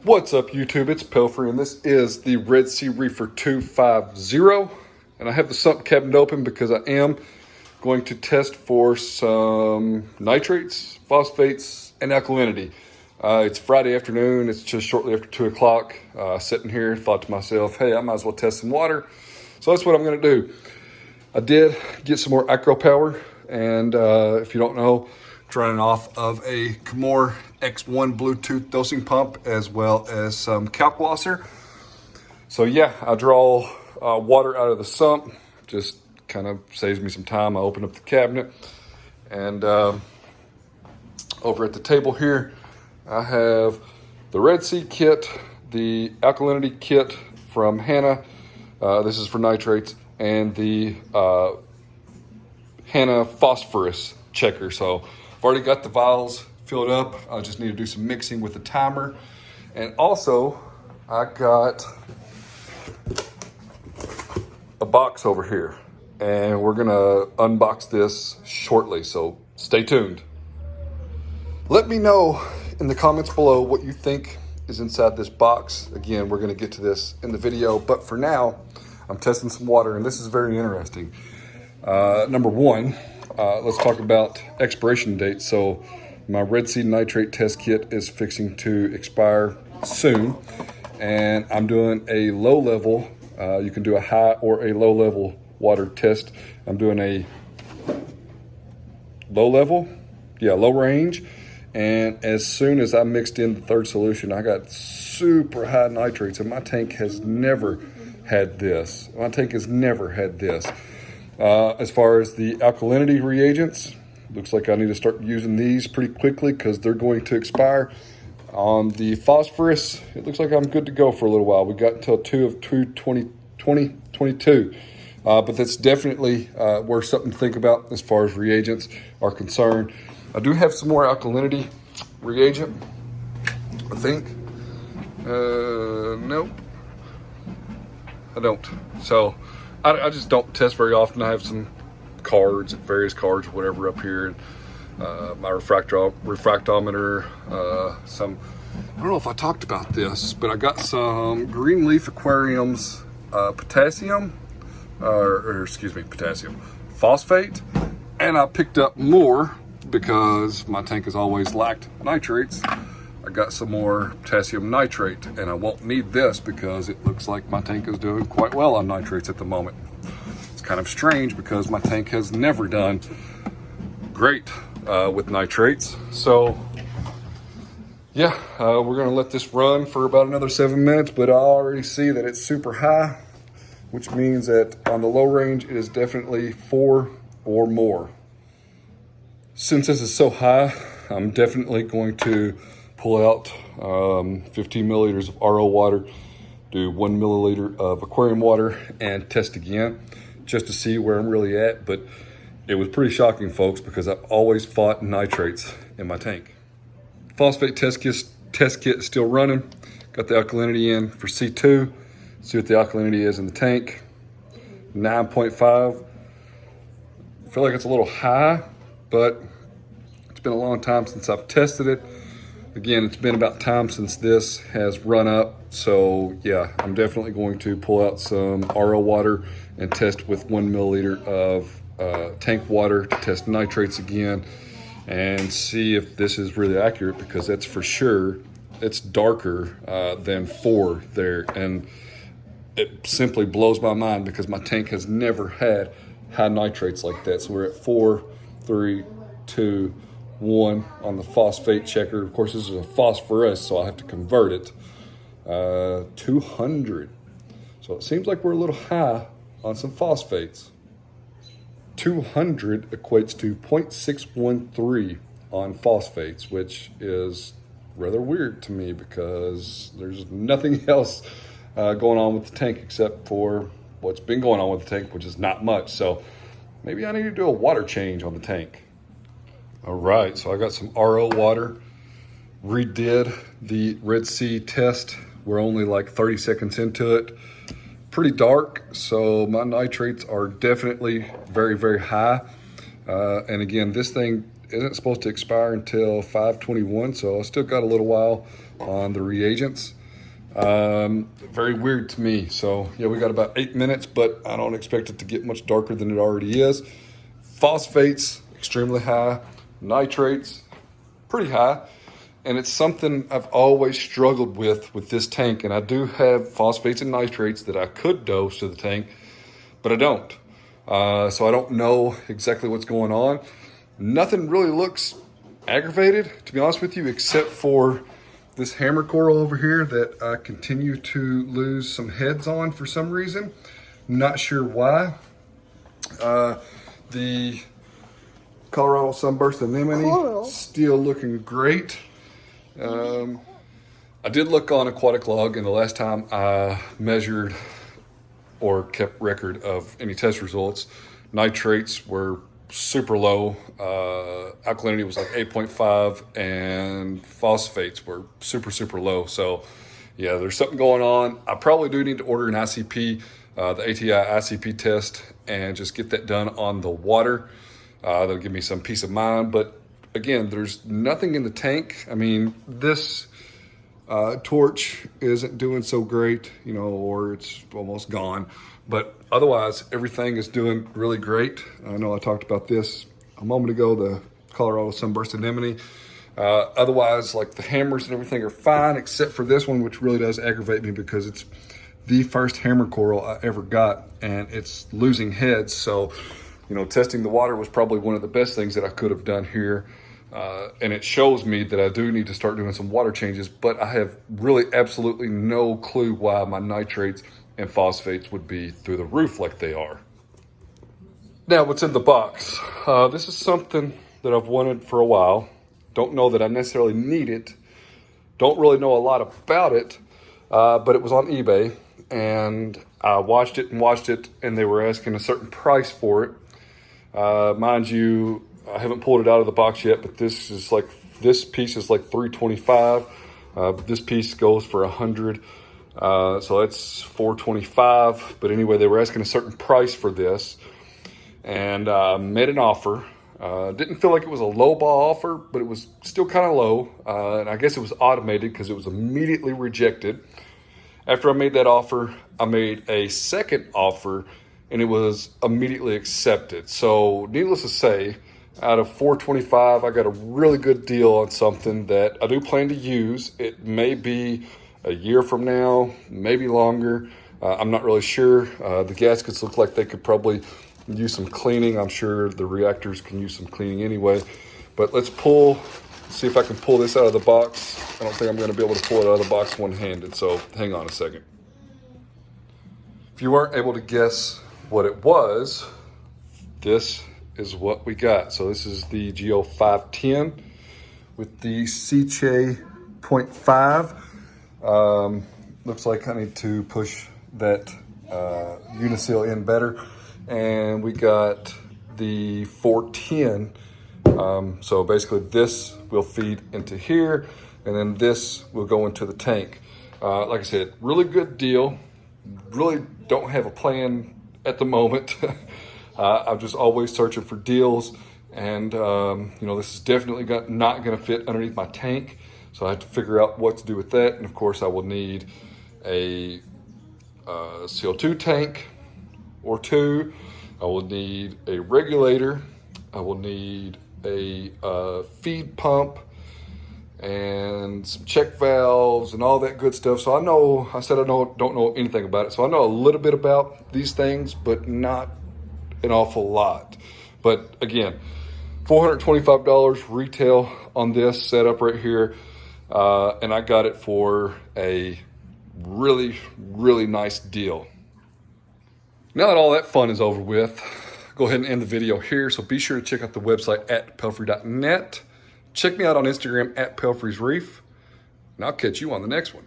What's up, YouTube? It's Pilfrey, and this is the Red Sea Reefer 250. And I have the sump cabinet open because I am going to test for some nitrates, phosphates, and alkalinity. It's Friday afternoon. It's just shortly after 2 o'clock. Sitting here, thought to myself, hey, I might as well test some water. So that's what I'm going to do. I did get some more acro power, and if you don't know, it's running off of a Kamoer X1 Bluetooth dosing pump as well as some Kalk washer. So yeah, I draw water out of the sump. Just kind of saves me some time. I open up the cabinet, and over at the table here, I have the Red Sea kit, the Alkalinity kit from Hannah. This is for nitrates, and the Hannah phosphorus checker. So I've already got the vials filled up. I just need to do some mixing with the timer. And also, I got a box over here, and we're gonna unbox this shortly, so stay tuned. Let me know in the comments below what you think is inside this box. Again, we're gonna get to this in the video, but for now, I'm testing some water, and this is very interesting. Number one, let's talk about expiration dates. So my Red Sea nitrate test kit is fixing to expire soon, and I'm doing a low level. You can do a high or a low level water test. I'm doing a low level, low range. And as soon as I mixed in the third solution, I got super high nitrates, and my tank has never had this. My tank has never had this. As far as the alkalinity reagents, looks like I need to start using these pretty quickly because they're going to expire. On the phosphorus, it looks like I'm good to go for a little while. We got until 2022. But that's definitely worth something to think about as far as reagents are concerned. I do have some more alkalinity reagent, I think. Nope, I don't. So I just don't test very often. I have some cards, various cards, whatever up here. My refractometer, some, I don't know if I talked about this, but I got some Green Leaf Aquariums potassium, potassium phosphate, and I picked up more because my tank has always lacked nitrates. I got some more potassium nitrate, and I won't need this because it looks like my tank is doing quite well on nitrates at the moment. It's kind of strange because my tank has never done great with nitrates. So yeah, we're gonna let this run for about another 7 minutes, but I already see that it's super high, which means that on the low range, it is definitely 4 or more. Since this is so high, I'm definitely going to pull out 15 milliliters of RO water, do 1 milliliter of aquarium water, and test again just to see where I'm really at. But it was pretty shocking, folks, because I've always fought nitrates in my tank. Phosphate test kit is still running. Got the alkalinity in for C2. See what the alkalinity is in the tank. 9.5. I feel like it's a little high, but it's been a long time since I've tested it. Again, it's been about time since this has run up. So yeah, I'm definitely going to pull out some RO water and test with 1 milliliter of tank water to test nitrates again and see if this is really accurate, because that's for sure, it's darker than 4 there. And it simply blows my mind because my tank has never had high nitrates like that. So we're at 4, 3, 2, 1 on the phosphate checker. Of course, this is a phosphorus, so I have to convert it. 200. So it seems like we're a little high on some phosphates. 200 equates to 0.613 on phosphates, which is rather weird to me because there's nothing else going on with the tank except for what's been going on with the tank, which is not much. So maybe I need to do a water change on the tank. All right, so I got some RO water, redid the Red Sea test. We're only like 30 seconds into it. Pretty dark, so my nitrates are definitely very, very high. And again, this thing isn't supposed to expire until 5/21, so I still got a little while on the reagents. Very weird to me. So yeah, we got about 8 minutes, but I don't expect it to get much darker than it already is. Phosphates, extremely high. Nitrates, pretty high. And it's something I've always struggled with this tank. And I do have phosphates and nitrates that I could dose to the tank, but I don't. So I don't know exactly what's going on. Nothing really looks aggravated, to be honest with you, except for this hammer coral over here that I continue to lose some heads on for some reason. Not sure why. The Colorado sunburst anemone still looking great. I did look on Aquatic Log, and the last time I measured or kept record of any test results, nitrates were super low. Alkalinity was like 8.5, and phosphates were super low. So yeah, there's something going on. I probably do need to order an ICP, the ATI ICP test, and just get that done on the water. That'll give me some peace of mind. But again, there's nothing in the tank. I mean, this torch isn't doing so great, you know, or it's almost gone. But otherwise, everything is doing really great. I know I talked about this a moment ago, the Colorado sunburst anemone. Otherwise, like the hammers and everything are fine, except for this one, which really does aggravate me because it's the first hammer coral I ever got, and it's losing heads. So, you know, testing the water was probably one of the best things that I could have done here. And it shows me that I do need to start doing some water changes, but I have really absolutely no clue why my nitrates and phosphates would be through the roof like they are. Now, what's in the box? This is something that I've wanted for a while. Don't know that I necessarily need it. Don't really know a lot about it, but it was on eBay, and I watched it, and they were asking a certain price for it. Mind you, I haven't pulled it out of the box yet, but this piece is like $325. This piece goes for $100. So that's $425. But anyway, they were asking a certain price for this, and made an offer. Didn't feel like it was a low ball offer, but it was still kind of low. And I guess it was automated because it was immediately rejected. After I made that offer, I made a second offer, and it was immediately accepted. So needless to say, out of $425, I got a really good deal on something that I do plan to use. It may be a year from now, maybe longer. I'm not really sure. The gaskets look like they could probably use some cleaning. I'm sure the reactors can use some cleaning anyway. But let's see if I can pull this out of the box. I don't think I'm going to be able to pull it out of the box one-handed, so hang on a second. If you weren't able to guess what it was, this is what we got. So this is the GO510 with the CCHA 0.5. Looks like I need to push that uniseal in better. And we got the 410. So basically this will feed into here, and then this will go into the tank. Like I said, really good deal. Really don't have a plan at the moment. I'm just always searching for deals, and you know, this is definitely not going to fit underneath my tank, so I have to figure out what to do with that. And of course, I will need a CO2 tank or two. I will need a regulator. I will need a feed pump and some check valves and all that good stuff. So I said I don't know anything about it. So I know a little bit about these things, but not an awful lot. But again, $425 retail on this setup right here. And I got it for a really nice deal. Now that all that fun is over with, go ahead and end the video here. So be sure to check out the website at pelfrey.net. Check me out on Instagram at pelfreysreef. And I'll catch you on the next one.